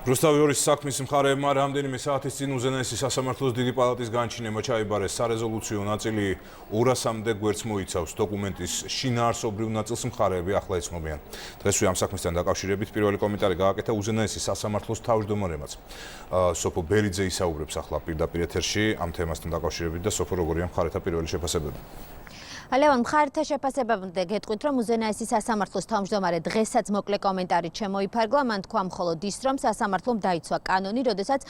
რუსთავი ორის საქმის მხარეებმა რამდენიმე საათის წინ უზენაესი სასამართლოს დიდი პალატის განჩინება ჩაიბარეს. სარეზოლუციო ნაწილი 200-მდე გვერდს მოიცავს. დოკუმენტის შინაარსობრივ ნაწილს მხარეები ახლა ეცნობიან. დღესვე ამ საქმისთან დაკავშირებით პირველი კომენტარი გააკეთა უზენაესი სასამართლოს თავმჯდომარემაც. სოფო ბერიძე ისაუბრებს ახლა პირდაპირ ეთერში ამ თემასთან დაკავშირებით და სოფო როგორია მხარეთა პირველი შეფასებები. ლევან, მხარეთა შეფასებამდე გეტყვით, რომ უზენაესი სასამართლოს თავმჯდომარე დღესაც მოკლე კომენტარით შემოიფარგლა. მან თქვა მხოლოდ ის, რომ სასამართლომ დაიცვა კანონი, როდესაც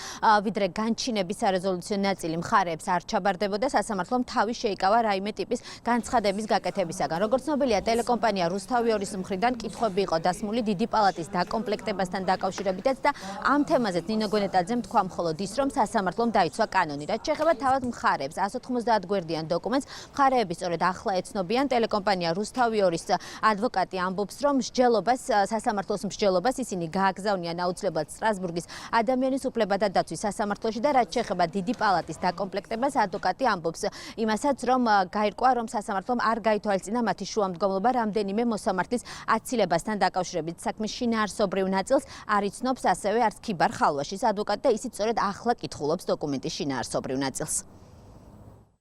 ვიდრე განჩინების სარეზოლუციო ნაწილი მხარეებს არ ჩაბარდებოდა, სასამართლომ თავი შეიკავა რაიმე ტიპის განცხადების გაკეთებისაგან. როგორც ცნობილია, ტელეკომპანია რუსთავი ორის მხრიდან კითხვები იყო დასმული დიდი პალატის დაკომპლექტებასთან დაკავშირებითაც და ამ თემაზეც ნინო გვენეტაძემ თქვა მხოლოდ ის, რომ სასამართლომ დაიცვა კანონი. რაც შეეხება თავად მხარეებს, 190 გვერდიან დოკუმენტს მხარეები სწორედ ახლა ეცნობიან. ტელეკომპანია რუსთავი ორის ადვოკატი ამბობს, რომ სასამართლოს მსჯელობას ისინი გააგზავნიან აუცილებლად სტრასბურგის ადამიანის უფლებათა დაცვის სასამართლოში და რაც შეეხება დიდი პალატის დაკომპლექტებას, ადვოკატი ამბობს იმასაც, რომ გაირკვა, რომ სასამართლომ არ გაითვალისწინა მათი შუამდგომლობა რამდენიმე მოსამართლის აცილებასთან დაკავშირებით. საქმის შინაარსობრივ ნაწილს არ იცნობს ასევე არც ქიბარ ხალვაშის ადვოკატი და ისიც სწორედ ახლა კითხულობს დოკუმენტის შინაარსობრივ ნაწილს.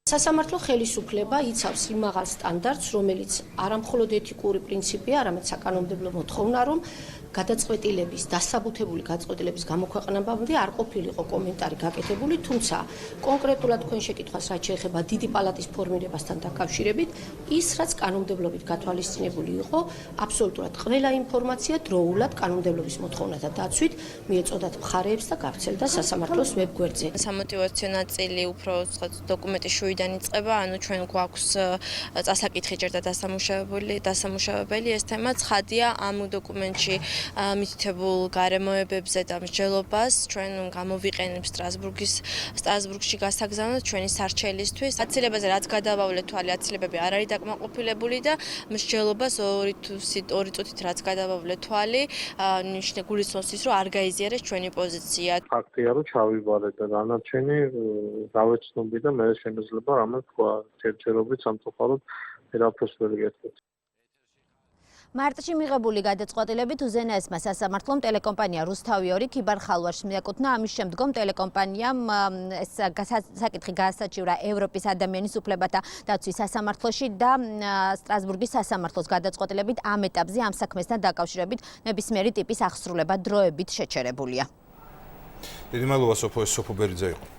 სასამართლო ხელისუფლება იცავს იმაღალ სტანდარტს, რომელიც არამხოლოდ ეთიკური პრინციპია, არამედ საკანონმდებლო მოთხოვნა, რომ გადაწყვეტილების, დასაბუთებული გადაწყვეტილების გამოქვეყნებამდე არ ყოფილიყო კომენტარი გაკეთებული, თუმცა კონკრეტულად თქვენ შეკითხვას რაც შეეხება დიდი პალატის ფორმირებასთან დაკავშირებით, ის რაც კანონმდებლობით გათვალისწინებული იყო, აბსოლუტურად ყველა ინფორმაცია დროულად კანონმდებლობის მოთხოვნათა დაცვით მიეწოდათ მხარეებს და გავრცელდა სასამართლოს ვებგვერდზე. სამოტივაციო ნაწილი უფრო დოკუმენტის შუიდან იწყება, ანუ ჩვენ გვაქვს წასაკითხი ჯერ და დასამუშავებელი ეს თემა ცხადია ამ დოკუმენტში მითითებულ გარემოებებზე და მსჯელობას ჩვენ გამოვიყენებ სტრასბურგში გასაგზავნოთ ჩვენი სარჩელისთვის. აცილებაზე რაც გადავავლეთ თვალი, აცილებები არ არის დაკმაყოფილებული და მსჯელობას 2 წუთით რაც გადავავლეთ თვალი, გულისხმობს ის, რომ არ გაიზიარეს ჩვენი პოზიცია. ფაქტია, რომ ჩავიბარეთ და დანარჩენი დავეცნობი და მე შეიძლება რამე თქვა ჯერჯერობით სამწუხაროდ ვერაფერს ვერ გეტყვით. მარტში მიღებული გადაწყვეტილებით უზენაესმა სასამართლომ ტელეკომპანია რუსთავი ორი ქიბარ ხალვაშს მიაკუთვნა. ამის შემდგომ ტელეკომპანიამ ეს საკითხი გაასაჩივრა ევროპის ადამიანის უფლებათა დაცვის სასამართლოში და სტრასბურგის სასამართლოს გადაწყვეტილებით ამ ეტაპზე ამ საქმესთან დაკავშირებით ნებისმიერი ტიპის აღსრულება დროებით შეჩერებულია. დიდი მადლობა სოფო ბერიძე იყო.